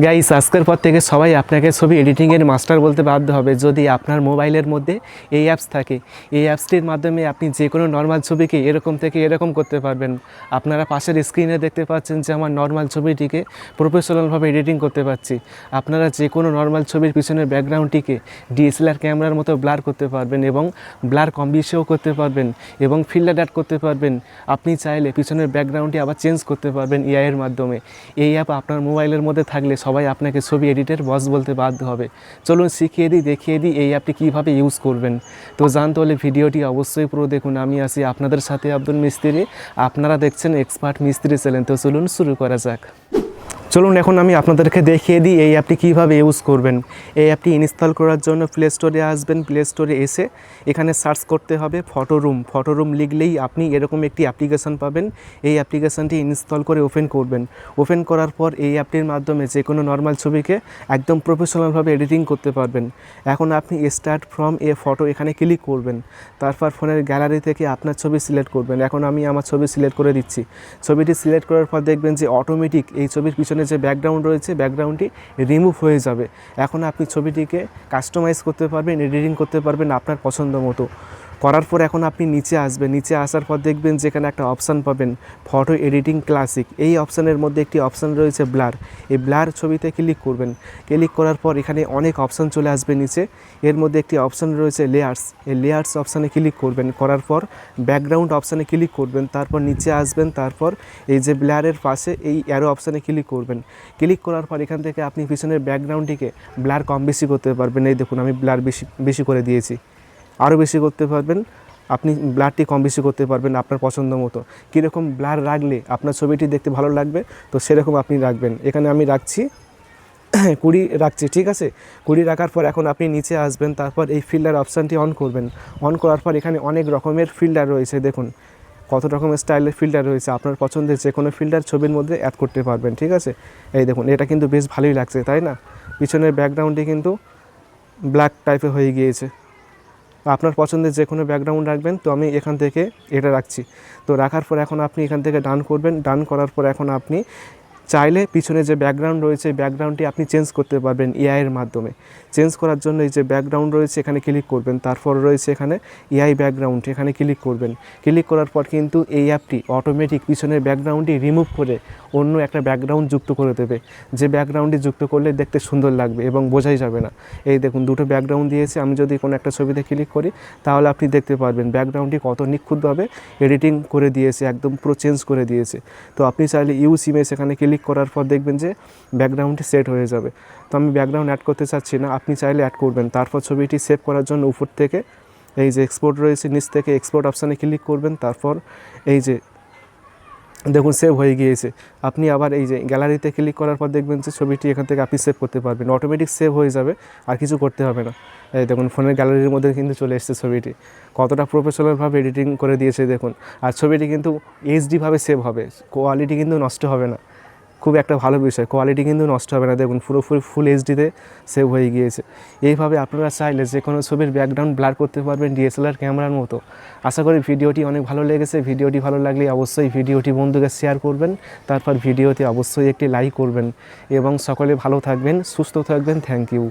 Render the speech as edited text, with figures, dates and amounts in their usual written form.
Guys, আজকের পর থেকে সবাই আপনাকে ছবি এডিটিংয়ের মাস্টার বলতে বাধ্য হবে যদি আপনার মোবাইলের মধ্যে এই অ্যাপস থাকে। এই অ্যাপসটির মাধ্যমে আপনি যে কোনো নর্মাল ছবিকে এরকম থেকে এরকম করতে পারবেন। আপনারা পাশের স্ক্রিনে দেখতে পাচ্ছেন যে আমার নর্মাল ছবিটিকে প্রফেশনালভাবে এডিটিং করতে পারছি। আপনারা যে কোনো নর্মাল ছবির পিছনের ব্যাকগ্রাউন্ডটিকে ডিএসএলআর ক্যামেরার মতো ব্লার করতে পারবেন এবং ব্লার কম বেশিও করতে পারবেন এবং ফিল্টার অ্যাড করতে পারবেন। আপনি চাইলে পিছনের ব্যাকগ্রাউন্ডটি আবার চেঞ্জ করতে পারবেন এআইয়ের মাধ্যমে। এই অ্যাপ আপনার মোবাইলের মধ্যে থাকলে সবাই আপনাকে ছবি এডিটের বস বলতে বাধ্য হবে। চলুন শিখিয়ে দিই, দেখিয়ে দিই এই অ্যাপটি কীভাবে ইউজ করবেন। তো জানতে হলে ভিডিওটি অবশ্যই পুরো দেখুন। আমি আছি আপনাদের সাথে আব্দুল মিস্ত্রি, আপনারা দেখছেন এক্সপার্ট মিস্ত্রি চ্যানেল। তো চলুন শুরু করা যাক। চলুন এখন আমি আপনাদেরকে দেখিয়ে দিই এই অ্যাপটি কীভাবে ইউজ করবেন। এই অ্যাপটি ইনস্টল করার জন্য প্লে স্টোরে আসবেন। প্লে স্টোরে এসে এখানে সার্চ করতে হবে ফটোরুম। ফটোরুম লিখলেই আপনি এরকম একটি অ্যাপ্লিকেশান পাবেন। এই অ্যাপ্লিকেশানটি ইনস্টল করে ওপেন করবেন। ওপেন করার পর এই অ্যাপটির মাধ্যমে যে কোনো নর্মাল ছবিকে একদম প্রফেশনালভাবে এডিটিং করতে পারবেন। এখন আপনি স্টার্ট ফ্রম এ ফটো এখানে ক্লিক করবেন। তারপর ফোনের গ্যালারি থেকে আপনার ছবি সিলেক্ট করবেন। এখন আমি আমার ছবি সিলেক্ট করে দিচ্ছি। ছবিটি সিলেক্ট করার পর দেখবেন যে অটোমেটিক এই ছবির পিছনে যে ব্যাকগ্রাউন্ড রয়েছে ব্যাকগ্রাউন্ডটি রিমুভ হয়ে যাবে। এখন আপনি ছবিটিকে কাস্টমাইজ করতে পারবেন, এডিটিং করতে পারবেন আপনার পছন্দ মতো। করার পর এখন আপনি নিচে আসবেন। নিচে আসার পর দেখবেন যেখানে একটা অপশান পাবেন ফটো এডিটিং ক্লাসিক। এই অপশানের মধ্যে একটি অপশান রয়েছে ব্লার। এই ব্লার ছবিতে ক্লিক করবেন। ক্লিক করার পর এখানে অনেক অপশান চলে আসবে নিচে। এর মধ্যে একটি অপশান রয়েছে লেয়ার্স। এই লেয়ার্স অপশানে ক্লিক করবেন। করার পর ব্যাকগ্রাউন্ড অপশানে ক্লিক করবেন। তারপর নিচে আসবেন। তারপর এই যে ব্লারের পাশে এই অ্যারো অপশানে ক্লিক করবেন। ক্লিক করার পর এখান থেকে আপনি পিছনের ব্যাকগ্রাউন্ডটিকে ব্লার কম বেশি করতে পারবেন। এই দেখুন আমি ব্লার বেশি করে দিয়েছি। আরও বেশি করতে পারবেন, আপনি ব্লারটি কম বেশি করতে পারবেন আপনার পছন্দ মতো। কীরকম ব্লার রাখলে আপনার ছবিটি দেখতে ভালো লাগবে তো সেরকম আপনি রাখবেন। এখানে আমি রাখছি 20 রাখছি, ঠিক আছে। 20 রাখার পর এখন আপনি নিচে আসবেন। তারপর এই ফিল্টার অপশানটি অন করবেন। অন করার পর এখানে অনেক রকমের ফিল্টার রয়েছে। দেখুন কত রকমের স্টাইলের ফিল্টার রয়েছে। আপনার পছন্দের যে কোনো ফিল্টার ছবির মধ্যে অ্যাড করতে পারবেন, ঠিক আছে। এই দেখুন এটা কিন্তু বেশ ভালোই লাগছে, তাই না? পিছনের ব্যাকগ্রাউন্ডটি কিন্তু ব্ল্যাক টাইপের হয়ে গিয়েছে। আপনার পছন্দের যে কোনো ব্যাকগ্রাউন্ড রাখবেন। তো আমি এখান থেকে এটা রাখছি। তো রাখার পর এখন আপনি এখান থেকে ডান করবেন। ডান করার পর এখন আপনি চাইলে পিছনে যে ব্যাকগ্রাউন্ড রয়েছে ব্যাকগ্রাউন্ডটি আপনি চেঞ্জ করতে পারবেন এআইয়ের মাধ্যমে। চেঞ্জ করার জন্য এই যে ব্যাকগ্রাউন্ড রয়েছে এখানে ক্লিক করবেন। তারপর রয়েছে এখানে এআই ব্যাকগ্রাউন্ড, এখানে ক্লিক করবেন। ক্লিক করার পর কিন্তু এই অ্যাপটি অটোমেটিক পিছনের ব্যাকগ্রাউন্ডটি রিমুভ করে অন্য একটা ব্যাকগ্রাউন্ড যুক্ত করে দেবে। যে ব্যাকগ্রাউন্ডটি যুক্ত করলে দেখতে সুন্দর লাগবে এবং বোঝাই যাবে না। এই দেখুন দুটো ব্যাকগ্রাউন্ড দিয়েছে। আমি যদি কোনো একটা ছবিতে ক্লিক করি তাহলে আপনি দেখতে পারবেন ব্যাকগ্রাউন্ডটি কত নিখুঁতভাবে এডিটিং করে দিয়েছে, একদম পুরো চেঞ্জ করে দিয়েছে। তো আপনি চাইলে ইউজ ইমেজ এখানে ক্লিক করার পর দেখবেন যে ব্যাকগ্রাউন্ডটি সেট হয়ে যাবে। তো আমি ব্যাকগ্রাউন্ড অ্যাড করতে চাচ্ছি না, আপনি চাইলে অ্যাড করবেন। তারপর ছবিটি সেভ করার জন্য উপর থেকে এই যে এক্সপোর্ট রয়েছে নিচ থেকে এক্সপোর্ট অপশানে ক্লিক করবেন। তারপর এই যে দেখুন সেভ হয়ে গিয়েছে। আপনি আবার এই যে গ্যালারিতে ক্লিক করার পর দেখবেন যে ছবিটি এখান থেকে আপনি সেভ করতে পারবেন। অটোমেটিক সেভ হয়ে যাবে, আর কিছু করতে হবে না। এই দেখুন ফোনের গ্যালারির মধ্যে কিন্তু চলে এসেছে ছবিটি। কতটা প্রফেশনালভাবে এডিটিং করে দিয়েছে দেখুন। আর ছবিটি কিন্তু এইচডিভাবে সেভ হবে, কোয়ালিটি কিন্তু নষ্ট হবে না। খুব একটা ভালো বিষয়, কোয়ালিটি কিন্তু নষ্ট হবে না। দেখুন পুরোপুরি ফুল এইচডিতে সেভ হয়ে গিয়েছে। এইভাবে আপনারা চাইলে যে কোনো ছবির ব্যাকগ্রাউন্ড ব্লার করতে পারবেন ডিএসএলআর ক্যামেরার মতো। আশা করি ভিডিওটি অনেক ভালো লেগেছে। ভিডিওটি ভালো লাগলে অবশ্যই ভিডিওটি বন্ধুকে শেয়ার করবেন। তারপর ভিডিওতে অবশ্যই একটি লাইক করবেন এবং সকলে ভালো থাকবেন, সুস্থ থাকবেন। Thank you.